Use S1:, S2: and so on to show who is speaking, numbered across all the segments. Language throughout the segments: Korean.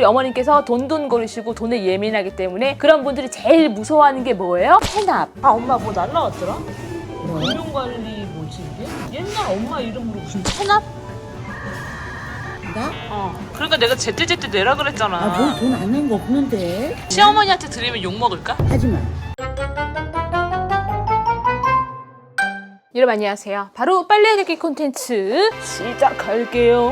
S1: 우리 어머님께서 돈돈거리시고 돈에 예민하기 때문에 그런 분들이 제일 무서워하는 게 뭐예요? 체납.
S2: 아 엄마 뭐 날라왔더라? 금융관리 뭐지 이게? 옛날 엄마 이름으로 무슨 체납?
S3: 나?
S2: 그러니까 내가 제때제때 내라 그랬잖아.
S3: 뭐 돈 안 낸 거 없는데.
S2: 시어머니한테 드리면 욕 먹을까?
S3: 하지마.
S1: 여러분 안녕하세요. 바로 빨래개기 콘텐츠 시작할게요.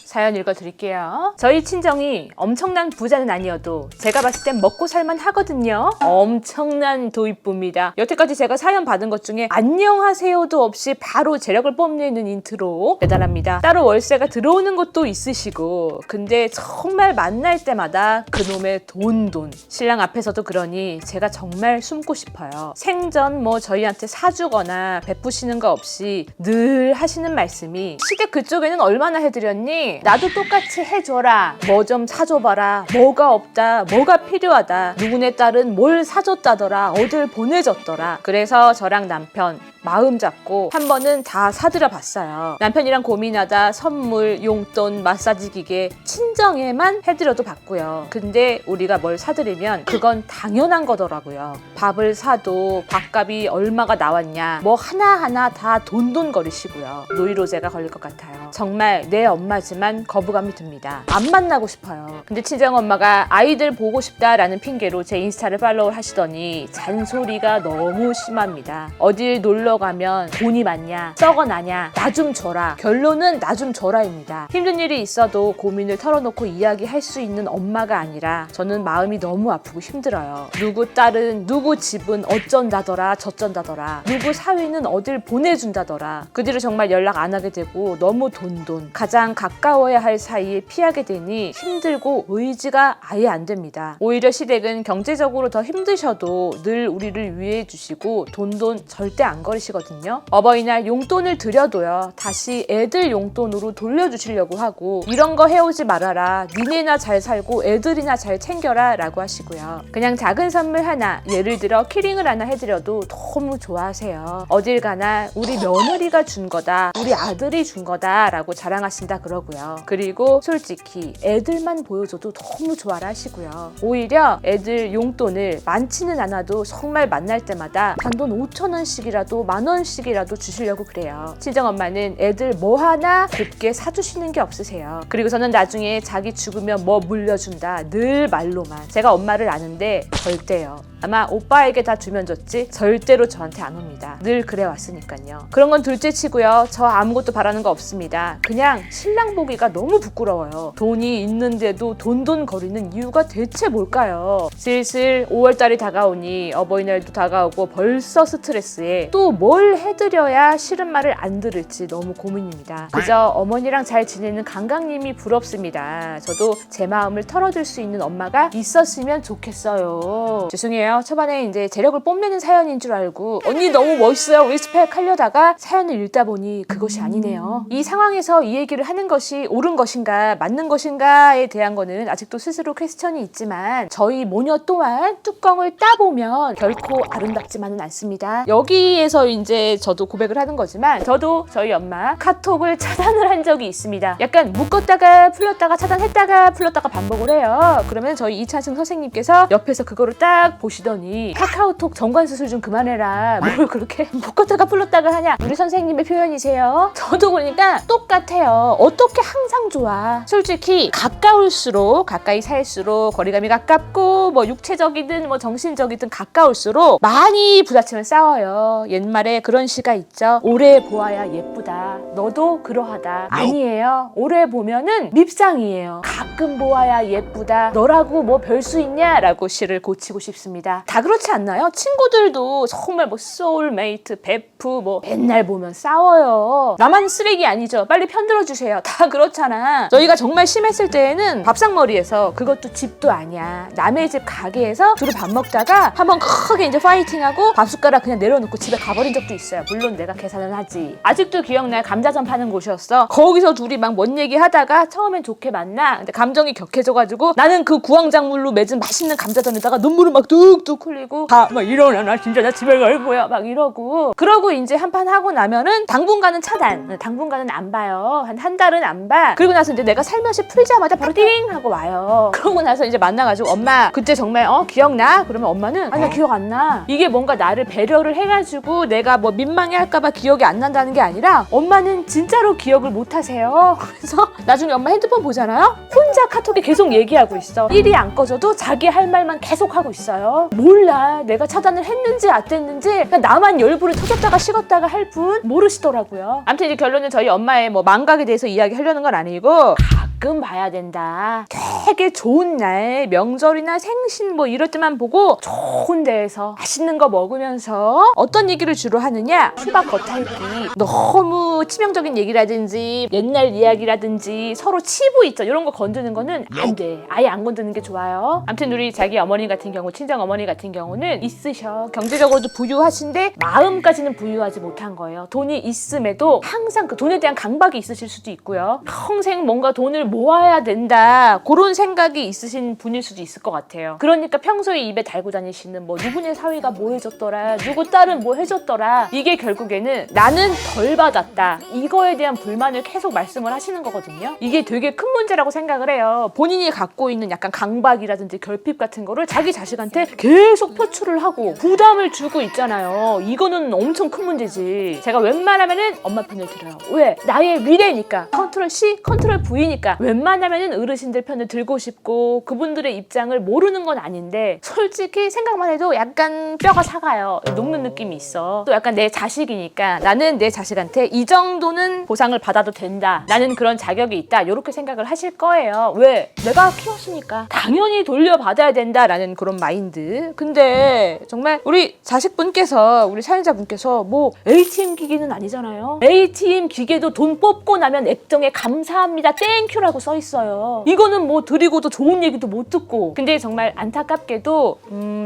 S1: 사연 읽어드릴게요. 저희 친정이 엄청난 부자는 아니어도 제가 봤을 땐 먹고 살만 하거든요. 엄청난 도입부입니다. 여태까지 제가 사연 받은 것 중에 안녕하세요도 없이 바로 재력을 뽐내는 인트로 대단합니다. 따로 월세가 들어오는 것도 있으시고 근데 정말 만날 때마다 그놈의 돈 신랑 앞에서도 그러니 제가 정말 숨고 싶어요. 생전 뭐 저희한테 사주거나 베푸시는 거 없이 늘 하시는 말씀이 시댁 그쪽에는 얼마나 해드렸니? 나도 똑같이 해줘라. 뭐 좀 사줘봐라. 뭐가 없다. 뭐가 필요하다. 누구네 딸은 뭘 사줬다더라. 어딜 보내줬더라. 그래서 저랑 남편 마음 잡고 한 번은 다 사들여 봤어요. 남편이랑 고민하다 선물, 용돈, 마사지 기계 친정에만 해드려도 봤고요. 근데 우리가 뭘 사드리면 그건 당연한 거더라고요. 밥을 사도 밥값이 얼마가 나왔냐 뭐 하나하나 다 돈돈거리시고요. 노이로제가 걸릴 것 같아요. 정말 내 엄마지만 거부감이 듭니다. 안 만나고 싶어요. 근데 친정엄마가 아이들 보고 싶다라는 핑계로 제 인스타를 팔로우 하시더니 잔소리가 너무 심합니다. 어딜 놀러 가면 돈이 많냐 썩어나냐 나 좀 줘라. 결론은 나 좀 줘라입니다. 힘든 일이 있어도 고민을 털어놓고 이야기할 수 있는 엄마가 아니라 저는 마음이 너무 아프고 힘들어요. 누구 딸은 누구 집은 어쩐다더라 저쩐다더라 누구 사위는 어딜 보내준다더라 그 뒤로 정말 연락 안 하게 되고 너무 돈 가장 가까워야 할 사이에 피하게 되니 힘들고 의지가 아예 안 됩니다. 오히려 시댁은 경제적으로 더 힘드셔도 늘 우리를 위해 주시고 돈 절대 안 거리시거든요. 어버이날 용돈을 드려도요 다시 애들 용돈으로 돌려주시려고 하고 이런 거 해오지 말아라. 니네나 잘 살고 애들이나 잘 챙겨라 라고 하시고요. 그냥 작은 선물 하나 예를 들어 키링을 하나 해드려도 너무 좋아하세요. 어딜 가나 우리 며느리가 준 거다 우리 아들이 준 거다 라고 자랑하신다 그러고요. 그리고 솔직히 애들만 보여줘도 너무 좋아라 하시고요. 오히려 애들 용돈을 많지는 않아도 정말 만날 때마다 단돈 5,000원씩이라도 10,000원씩이라도 주시려고 그래요. 친정엄마는 애들 뭐 하나 곱게 사주시는 게 없으세요. 그리고서는 나중에 자기 죽으면 뭐 물려준다 늘 말로만. 제가 엄마를 아는데 절대요. 아마 오빠에게 다 주면 좋지 절대로 저한테 안 옵니다. 늘 그래왔으니까요. 그런 건 둘째 치고요. 저 아무것도 바라는 거 없습니다. 그냥 신랑 보기가 너무 부끄러워요. 돈이 있는데도 돈거리는 이유가 대체 뭘까요? 슬슬 5월달이 다가오니 어버이날도 다가오고 벌써 스트레스에 또 뭘 해드려야 싫은 말을 안 들을지 너무 고민입니다. 그저 어머니랑 잘 지내는 강강님이 부럽습니다. 저도 제 마음을 털어줄 수 있는 엄마가 있었으면 좋겠어요. 죄송해요. 초반에 이제 재력을 뽐내는 사연인 줄 알고 언니 너무 멋있어요 리스펙 하려다가 사연을 읽다 보니 그것이 아니네요. 이 상황에서 이 얘기를 하는 것이 옳은 것인가 맞는 것인가에 대한 거는 아직도 스스로 퀘스천이 있지만 저희 모녀 또한 뚜껑을 따보면 결코 아름답지만은 않습니다. 여기에서 이제 저도 고백을 하는 거지만 저도 저희 엄마 카톡을 차단을 한 적이 있습니다. 약간 묶었다가 풀렸다가 차단했다가 풀렸다가 반복을 해요. 그러면 저희 이찬승 선생님께서 옆에서 그거를 딱 보시더니 카카오톡 정관수술 좀 그만해라. 뭘 그렇게 묶었다가 풀렸다가 하냐. 우리 선생님의 표현이세요. 저도 그러니까 똑같아요. 어떻게 항상 좋아. 솔직히 가까울수록 가까이 살수록 거리감이 가깝고 뭐 육체적이든 뭐 정신적이든 가까울수록 많이 부딪히면 싸워요. 옛말에 그런 시가 있죠. 오래 보아야 예쁘다. 너도 그러하다. 아니에요. 오래 보면은 밉상이에요. 가끔 보아야 예쁘다. 너라고 뭐 별 수 있냐? 라고 시를 고치고 싶습니다. 다 그렇지 않나요? 친구들도 정말 뭐 소울메이트, 베프 뭐 맨날 보면 싸워요. 나만 쓰레기 아니죠. 빨리 편들어 주세요. 다 그렇잖아. 저희가 정말 심했을 때에는 밥상머리에서 그것도 집도 아니야. 남의 집 가게에서 둘이 밥 먹다가 한번 크게 이제 파이팅하고 밥숟가락 그냥 내려놓고 집에 가버린 받은 적도 있어요. 물론 내가 계산은 하지. 아직도 기억나요. 감자전 파는 곳이었어. 거기서 둘이 막 뭔 얘기 하다가 처음엔 좋게 만나. 근데 감정이 격해져가지고 나는 그 구황작물로 맺은 맛있는 감자전에다가 눈물을 막 뚝뚝 흘리고 막 일어나 나 진짜 나 집에 갈 거야 막 이러고 그러고 이제 한판 하고 나면은 당분간은 차단. 당분간은 안 봐요. 한 달은 안 봐. 그리고 나서 이제 내가 살며시 풀자마자 바로 띵 하고 와요. 그러고 나서 이제 만나가지고 엄마 그때 정말 기억나? 그러면 엄마는 아니 나 기억 안 나. 이게 뭔가 나를 배려를 해가지고 내가 뭐 민망해할까봐 기억이 안 난다는 게 아니라 엄마는 진짜로 기억을 못 하세요. 그래서 나중에 엄마 핸드폰 보잖아요. 혼자 카톡에 계속 얘기하고 있어. 일이 안 꺼져도 자기 할 말만 계속 하고 있어요. 몰라. 내가 차단을 했는지 안 했는지 그냥 나만 열불이 터졌다가 식었다가 할 뿐 모르시더라고요. 아무튼 이제 결론은 저희 엄마의 뭐 망각에 대해서 이야기하려는 건 아니고 가끔 봐야 된다. 되게 좋은 날 명절이나 생신 뭐 이럴 때만 보고 좋은 데에서 맛있는 거 먹으면서 어떤 얘기를 주로 하느냐 수박 겉핥기 너무 치명적인 얘기라든지 옛날 이야기라든지 서로 치부 있죠. 이런 거 건드는 거는 안 돼. 아예 안 건드는 게 좋아요. 아무튼 우리 자기 어머니 같은 경우 친정 어머니 같은 경우는 있으셔. 경제적으로도 부유하신데 마음까지는 부유하지 못한 거예요. 돈이 있음에도 항상 그 돈에 대한 강박이 있으실 수도 있고요. 평생 뭔가 돈을 모아야 된다 그런 생각이 있으신 분일 수도 있을 것 같아요. 그러니까 평소에 입에 달고 다니시는 뭐 누구네 사위가 뭐 해줬더라 누구 딸은 뭐 해줬더라 이게 결국에는 나는 덜 받았다 이거에 대한 불만을 계속 말씀을 하시는 거거든요. 이게 되게 큰 문제라고 생각을 해요. 본인이 갖고 있는 약간 강박이라든지 결핍 같은 거를 자기 자식한테 계속 표출을 하고 부담을 주고 있잖아요. 이거는 엄청 큰 문제지. 제가 웬만하면은 엄마 편을 들어요. 왜? 나의 미래니까. 컨트롤 C, 컨트롤 V니까 웬만하면은 어르신들 편을 들고 싶고 그분들의 입장을 모르는 건 아닌데 솔직히 생각만 해도 약간 뼈가 사가요. 녹는 느낌이 있어. 또 약간 내 자식이니까 나는 내 자식한테 이 정도는 보상을 받아도 된다. 나는 그런 자격이 있다. 이렇게 생각을 하실 거예요. 왜? 내가 키웠으니까 당연히 돌려받아야 된다라는 그런 마인드. 근데 정말 우리 자식분께서 우리 사연자분께서 뭐 ATM 기계는 아니잖아요. ATM 기계도 돈 뽑고 나면 액정에 감사합니다 땡큐라고 써 있어요. 이거는 뭐 드리고도 좋은 얘기도 못 듣고. 근데 정말 안타깝게도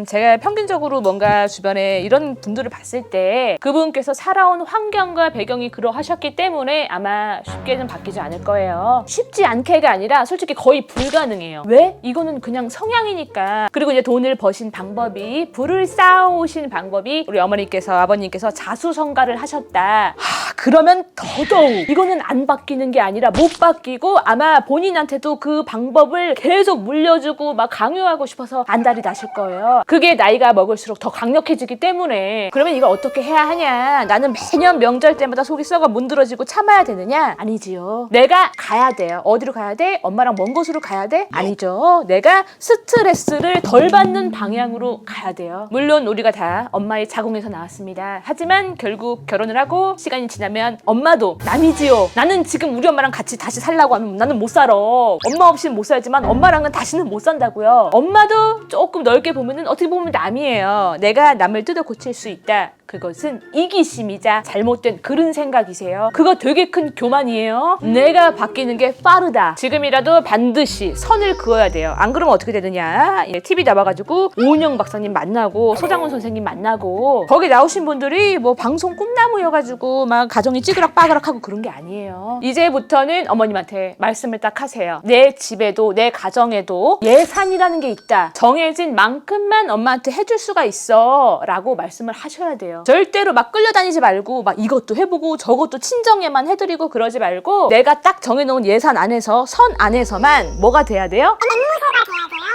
S1: 제가 평균적으로 뭔가 주변에 이런 분들을 봤을 때 그분께서 살아온 환경과 배경이 그러하셨기 때문에 아마 쉽게는 바뀌지 않을 거예요. 쉽지 않게가 아니라 솔직히 거의 불가능해요. 왜? 이거는 그냥 성향이니까. 그리고 이제 돈을 버신 방법이 부를 쌓아오신 방법이 우리 어머니께서 아버님께서 자수성가를 하셨다. 그러면 더더욱 이거는 안 바뀌는 게 아니라 못 바뀌고 아마 본인한테도 그 방법을 계속 물려주고 막 강요하고 싶어서 안달이 나실 거예요. 그게 나이가 먹을수록 더 강력해지기 때문에. 그러면 이걸 어떻게 해야 하냐. 나는 매년 명절 때마다 속이 썩어 문드러지고 참아야 되느냐? 아니지요. 내가 가야 돼요. 어디로 가야 돼? 엄마랑 먼 곳으로 가야 돼? 아니죠. 내가 스트레스를 덜 받는 방향으로 가야 돼요. 물론 우리가 다 엄마의 자궁에서 나왔습니다. 하지만 결국 결혼을 하고 시간이 지나면 엄마도 남이지요. 나는 지금 우리 엄마랑 같이 다시 살라고 하면 나는 못 살아. 엄마 없이는 못 살지만 엄마랑은 다시는 못 산다고요. 엄마도 조금 넓게 보면은 어떻게 보면 남이에요. 내가 남을 뜯어 고칠 수 있다. 그것은 이기심이자 잘못된 그런 생각이세요. 그거 되게 큰 교만이에요. 내가 바뀌는 게 빠르다. 지금이라도 반드시 선을 그어야 돼요. 안 그러면 어떻게 되느냐. TV 나와가지고 오은영 박사님 만나고 소장훈 선생님 만나고 거기 나오신 분들이 뭐 방송 꿈나무여가지고 막 가정이 찌그락빠그락하고 그런 게 아니에요. 이제부터는 어머님한테 말씀을 딱 하세요. 내 집에도 내 가정에도 예산이라는 게 있다. 정해진 만큼만 엄마한테 해줄 수가 있어 라고 말씀을 하셔야 돼요. 절대로 막 끌려다니지 말고 막 이것도 해보고 저것도 친정에만 해드리고 그러지 말고 내가 딱 정해놓은 예산 안에서 선 안에서만 뭐가 돼야 돼요?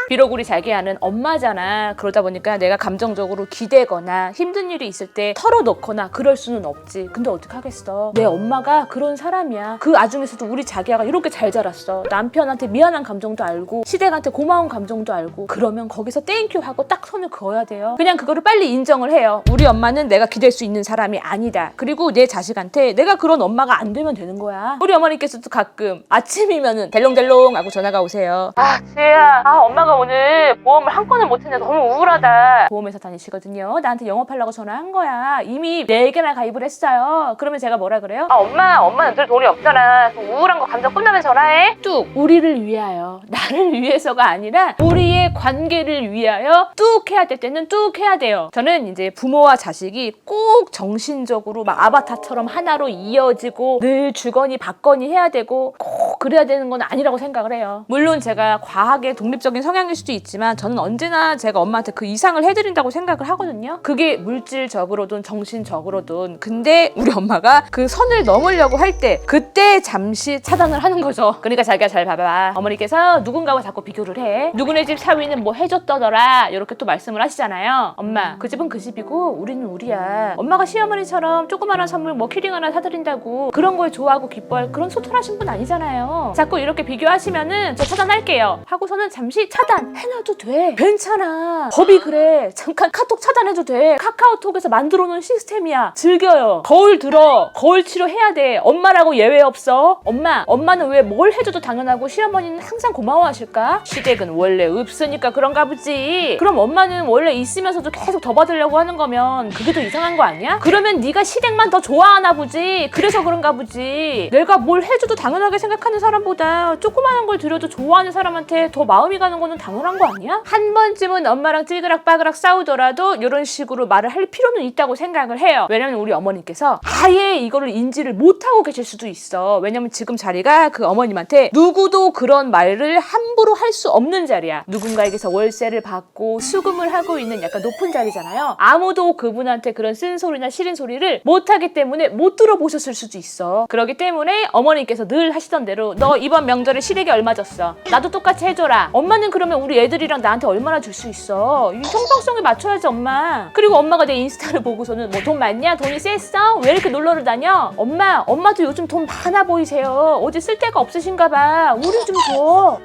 S1: 비록 우리 자기야는 엄마잖아. 그러다 보니까 내가 감정적으로 기대거나 힘든 일이 있을 때 털어놓거나 그럴 수는 없지. 근데 어떡하겠어. 내 엄마가 그런 사람이야. 그 와중에서도 우리 자기야가 이렇게 잘 자랐어. 남편한테 미안한 감정도 알고 시댁한테 고마운 감정도 알고. 그러면 거기서 땡큐 하고 딱 선을 그어야 돼요. 그냥 그거를 빨리 인정을 해요. 우리 엄마는 내가 기댈 수 있는 사람이 아니다. 그리고 내 자식한테 내가 그런 엄마가 안 되면 되는 거야. 우리 어머니께서도 가끔 아침이면은 델롱델롱 하고 전화가 오세요. 지혜야, 엄마가 오늘 보험을 한 건을 못했네. 너무 우울하다. 보험회사 다니시거든요. 나한테 영업하려고 전화한 거야. 이미 4개나 가입을 했어요. 그러면 제가 뭐라 그래요? 엄마는 늘 돈이 없잖아. 우울한 거 감정 끝나면 전화해. 뚝. 우리를 위하여, 나를 위해서가 아니라 우리의 관계를 위하여 뚝 해야 될 때는 뚝 해야 돼요. 저는 이제 부모와 자식이 꼭 정신적으로 막 아바타처럼 하나로 이어지고 늘 주거니 받거니 해야 되고 꼭 그래야 되는 건 아니라고 생각을 해요. 물론 제가 과하게 독립적인 성향일 수도 있지만 저는 언제나 제가 엄마한테 그 이상을 해드린다고 생각을 하거든요. 그게 물질적으로든 정신적으로든. 근데 우리 엄마가 그 선을 넘으려고 할 때 그때 잠시 차단을 하는 거죠. 그러니까 자기가 잘 봐봐. 어머니께서 누군가와 자꾸 비교를 해. 누구네 집 사위는 뭐 해줬더더라 이렇게 또 말씀을 하시잖아요. 엄마 그 집은 그 집이고 우리는 우리야. 엄마가 시어머니처럼 조그마한 선물 뭐 키링 하나 사드린다고 그런 걸 좋아하고 기뻐할 그런 소탈하신 분 아니잖아요. 자꾸 이렇게 비교하시면은 저 차단할게요 하고서는 잠시 차단해놔도 돼. 괜찮아. 법이 그래. 잠깐 카톡 차단해도 돼. 카카오톡에서 만들어 놓은 시스템이야. 즐겨요. 거울 들어. 거울 치료해야 돼. 엄마라고 예외 없어. 엄마는 왜 뭘 해줘도 당연하고 시어머니는 항상 고마워하실까? 시댁은 원래 없으니까 그런가 보지. 그럼 엄마는 원래 있으면서도 계속 더 받으려고 하는 거면 그게 더 이상한 거 아니야? 그러면 네가 시댁만 더 좋아하나 보지. 그래서 그런가 보지. 내가 뭘 해줘도 당연하게 생각하는 사람보다 조그마한 걸 드려도 좋아하는 사람한테 더 마음이 가는 거는 당연한 거 아니야? 한 번쯤은 엄마랑 찌그락빠그락 싸우더라도 이런 식으로 말을 할 필요는 있다고 생각을 해요. 왜냐면 우리 어머니께서 아예 이거를 인지를 못하고 계실 수도 있어. 왜냐면 지금 자리가 그 어머님한테 누구도 그런 말을 함부로 할 수 없는 자리야. 누군가에게서 월세를 받고 수금을 하고 있는 약간 높은 자리잖아요. 아무도 그분한테 그런 쓴소리나 싫은 소리를 못하기 때문에 못 들어보셨을 수도 있어. 그렇기 때문에 어머니께서 늘 하시던 대로 너 이번 명절에 시댁에 얼마 줬어? 나도 똑같이 해줘라. 엄마는 그러면 우리 애들이랑 나한테 얼마나 줄 수 있어? 이 형평성에 맞춰야지 엄마. 그리고 엄마가 내 인스타를 보고서는 뭐 돈 많냐? 돈이 셌어? 왜 이렇게 놀러를 다녀? 엄마도 요즘 돈 많아 보이세요. 어디 쓸 데가 없으신가 봐. 우리 좀 줘.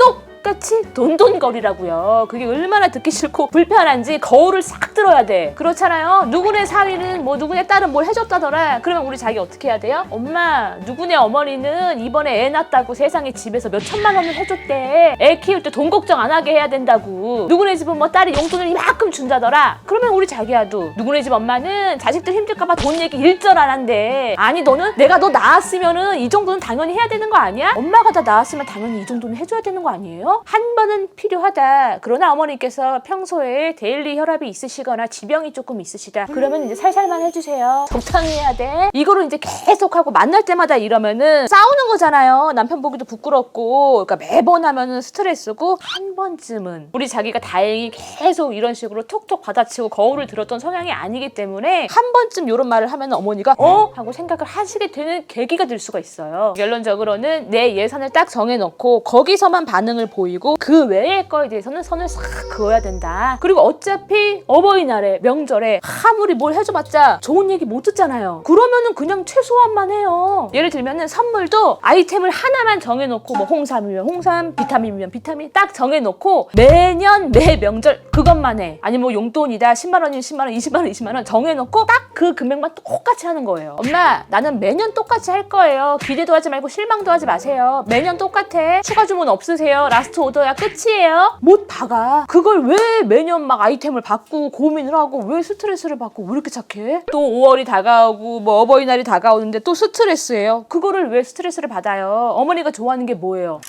S1: 똑같이 돈돈거리라고요. 그게 얼마나 듣기 싫고 불편한지 거울을 싹 들어야 돼. 그렇잖아요. 누구네 사위는 뭐 누구네 딸은 뭘 해줬다더라. 그러면 우리 자기 어떻게 해야 돼요? 엄마 누구네 어머니는 이번에 애 낳았다고 세상에 집에서 몇 천만 원을 해줬대. 애 키울 때 돈 걱정 안 하게 해야 된다고. 누구네 집은 뭐 딸이 용돈을 이만큼 준다더라. 그러면 우리 자기야도 누구네 집 엄마는 자식들 힘들까봐 돈 얘기 일절 안 한대. 아니 너는 내가 너 낳았으면은 이 정도는 당연히 해야 되는 거 아니야? 엄마가 다 낳았으면 당연히 이 정도는 해줘야 되는 거 아니에요? 한 번은 필요하다. 그러나 어머니께서 평소에 데일리 혈압이 있으시거나 지병이 조금 있으시다. 그러면 이제 살살만 해주세요. 적당히 해야 돼. 이거를 이제 계속하고 만날 때마다 이러면은 싸우는 거잖아요. 남편 보기도 부끄럽고. 그러니까 매번 하면은 스트레스고. 한 번쯤은 우리 자기가 다행히 계속 이런 식으로 톡톡 받아치고 거울을 들었던 성향이 아니기 때문에 한 번쯤 이런 말을 하면 어머니가 하고 생각을 하시게 되는 계기가 될 수가 있어요. 결론적으로는 내 예산을 딱 정해놓고 거기서만 반응을 보이고 그 외의 거에 대해서는 선을 싹 그어야 된다. 그리고 어차피 어버이날에 명절에 아무리 뭘 해줘봤자 좋은 얘기 못 듣잖아요. 그러면은 그냥 최소한만 해요. 예를 들면은 선물도 아이템을 하나만 정해놓고 뭐 홍삼이면 홍삼, 비타민이면 비타민 딱 정해놓고 매년 매 명절 그것만 해. 아니 뭐 용돈이다 10만원이면 10만원 20만원 20만원 정해놓고 딱 그 금액만 똑같이 하는 거예요. 엄마 나는 매년 똑같이 할 거예요. 기대도 하지 말고 실망도 하지 마세요. 매년 똑같아. 추가 주문 없으세요. 라스트 오더야 끝이에요. 못 박아. 그걸 왜 매년 막 아이템을 바꾸고 고민을 하고 왜 스트레스를 받고 왜 이렇게 착해? 또 5월이 다가오고 뭐 어버이날이 다가오는데 또 스트레스예요. 그거를 왜 스트레스를 받아요? 어머니가 좋아하는 게 뭐예요?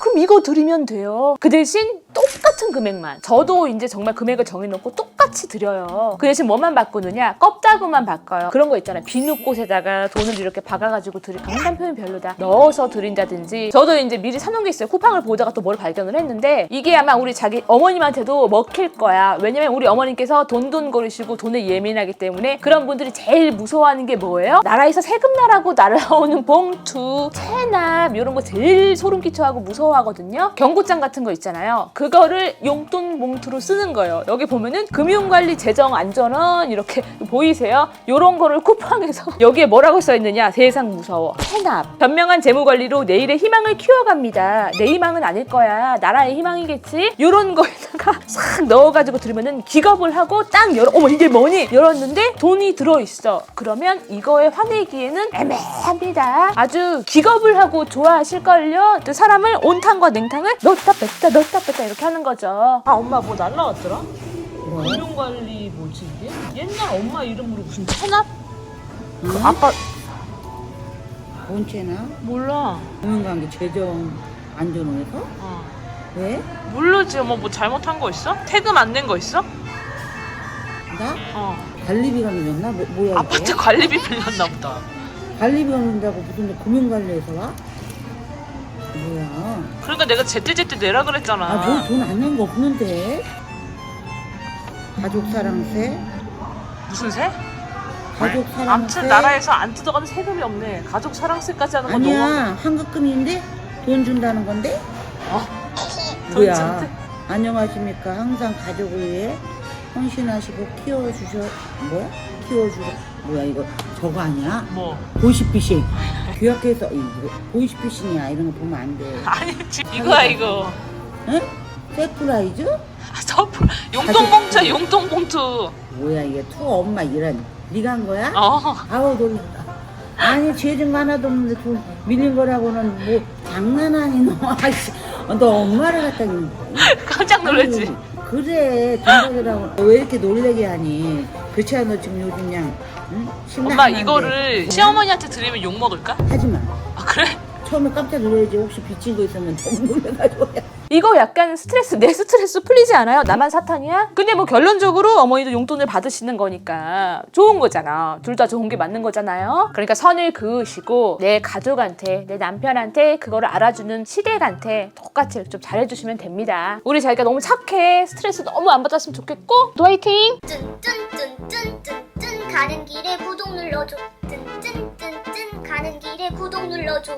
S1: 그럼 이거 드리면 돼요. 그 대신 똑같은 금액만. 저도 이제 정말 금액을 정해놓고 똑같이 드려요. 그 대신 뭐만 바꾸느냐? 껍다구만 바꿔요. 그런 거 있잖아요. 비누꽃에다가 돈을 이렇게 박아가지고 드릴 강한 표현 별로다. 넣어서 드린다든지. 저도 이제 미리 사놓은 게 있어요. 쿠팡을 보다가 또 뭘 발견을 했는데 이게 아마 우리 자기 어머님한테도 먹힐 거야. 왜냐면 우리 어머님께서 돈돈거리시고 돈에 예민하기 때문에 그런 분들이 제일 무서워하는 게 뭐예요? 나라에서 세금 나라고 날아오는 봉투, 체납 이런 거 제일 소름 끼쳐하고 무서워하거든요. 경고장 같은 거 있잖아요. 그거를 용돈 봉투로 쓰는 거예요. 여기 보면은 금융관리 재정안전원 이렇게 보이세요? 요런 거를 쿠팡에서 여기에 뭐라고 써있느냐? 세상 무서워. 체납. 현명한 재무관리로 내일의 희망을 키워갑니다. 내 희망은 아닐 거야. 나라의 희망이겠지? 요런 거에다가 여기다가 싹 넣어가지고 들으면은 기겁을 하고 딱 열어. 어머 이게 뭐니? 열었는데 돈이 들어있어. 그러면 이거에 화내기에는 애매합니다. 아주 기겁을 하고 좋아하실걸요. 또 사람을 온탕과 냉탕을 넣었다 뺐다 이렇게 하는 거죠.
S2: 아 엄마 뭐 날라왔더라?
S3: 뭐?
S2: 금융관리 뭐지 이게? 옛날 엄마 이름으로 무슨 천합?
S3: 응?
S2: 그 아빠
S3: 본체나?
S2: 몰라.
S3: 금융관계 재정 안전원에서?
S2: 어.
S3: 왜?
S2: 모르지. 엄마 뭐 잘못한 거 있어? 태금 안 낸 거 있어?
S3: 나?
S2: 어.
S3: 관리비가 밀렸나? 뭐야 이거?
S2: 아파트 관리비 빌렸나 보다.
S3: 관리비가 밀린다고 무슨 금융관리에서 와? 뭐야?
S2: 그러니까 내가 제때제때 내라 그랬잖아.
S3: 아, 뭐 돈 안 낸 거 없는데? 가족사랑세?
S2: 무슨 세?
S3: 가족 사랑세?
S2: 아무튼 나라에서 안 뜯어가는 세금이 없네. 가족 사랑세까지 하는 건 너무.
S3: 아니야, 한급금인데 돈 준다는 건데?
S2: 돈
S3: 뭐야?
S2: 준대.
S3: 안녕하십니까? 항상 가족을 위해 헌신하시고 키워주셔. 뭐야? 키워주고. 뭐야 이거 저거 아니야?
S2: 뭐?
S3: 보이스피싱. 규약해서 이거 보이스피싱이야. 이런 거 보면 안 돼.
S2: 아니 지금 이거야 이거.
S3: 응? 세프라이즈?
S2: 서프 용돈봉투야 용돈봉투.
S3: 뭐야 이게 투 엄마 이런. 네가 한 거야?
S2: 어.
S3: 아우 놀라. 아니 죄진 거 하나도 없는데 돈 밀린 거라고는 뭐 장난 아니 너. 아이씨, 너 엄마를 갖다 니
S2: 깜짝 놀랐지.
S3: 그래 돈벌이라고 왜 이렇게 놀래게 하니? 그렇지 않아 너 지금 요즘 그냥 응?
S2: 엄마
S3: 신나는데.
S2: 이거를
S3: 응?
S2: 시어머니한테 드리면 욕 먹을까?
S3: 하지마.
S2: 아 그래?
S3: 처음에 깜짝 놀라야지. 혹시 빚진 거 있으면 너무 놀래가지고.
S1: 이거 약간 스트레스, 내 스트레스 풀리지 않아요? 나만 사탄이야? 근데 뭐 결론적으로 어머니도 용돈을 받으시는 거니까 좋은 거잖아. 둘 다 좋은 게 맞는 거잖아요. 그러니까 선을 그으시고 내 가족한테, 내 남편한테 그거를 알아주는 시댁한테 똑같이 좀 잘해주시면 됩니다. 우리 자기가 너무 착해. 스트레스 너무 안 받았으면 좋겠고 또 화이팅!
S4: 쭌쭌쭌쭌쭌쭌 가는 길에 구독 눌러줘. 쭌쭌쭌쭌 가는 길에 구독 눌러줘.